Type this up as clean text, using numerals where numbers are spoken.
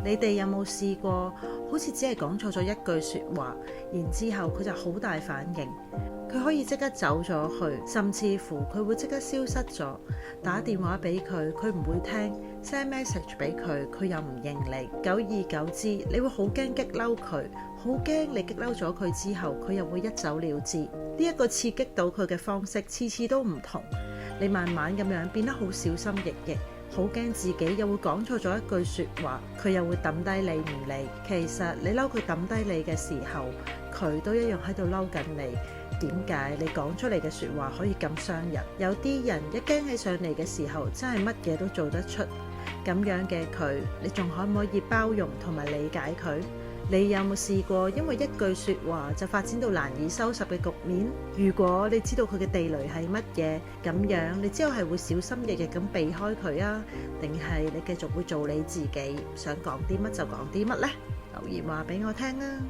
你哋有冇試過好似只係講錯咗一句說話，然之後佢就好大反應，佢可以即刻走咗去，甚至乎佢會即刻消失咗。打電話俾佢，佢唔會聽；send message 俾佢，佢又唔應你。久而久之，你會好驚激嬲佢，好驚你激嬲咗佢之後，佢又會一走了之。呢一個刺激到佢嘅方式，次次都唔同。你慢慢咁樣變得好小心翼翼，好驚自己又會講錯咗一句說話，佢又會抌低你唔理。其實你嬲佢抌低你嘅時候，佢都一樣喺度嬲緊你。點解你講出嚟嘅說話可以咁傷人？有啲人一驚起上嚟嘅時候，真係乜嘢都做得出。咁樣嘅佢，你仲可唔可以包容同埋理解佢？你有冇試過因為一句說話就發展到難以收拾嘅局面？如果你知道佢嘅地雷係乜嘢，咁樣你之後係會小心翼翼咁避開佢啊？定係你繼續會做你自己，想講啲乜就講啲乜呢？留言話俾我聽啊！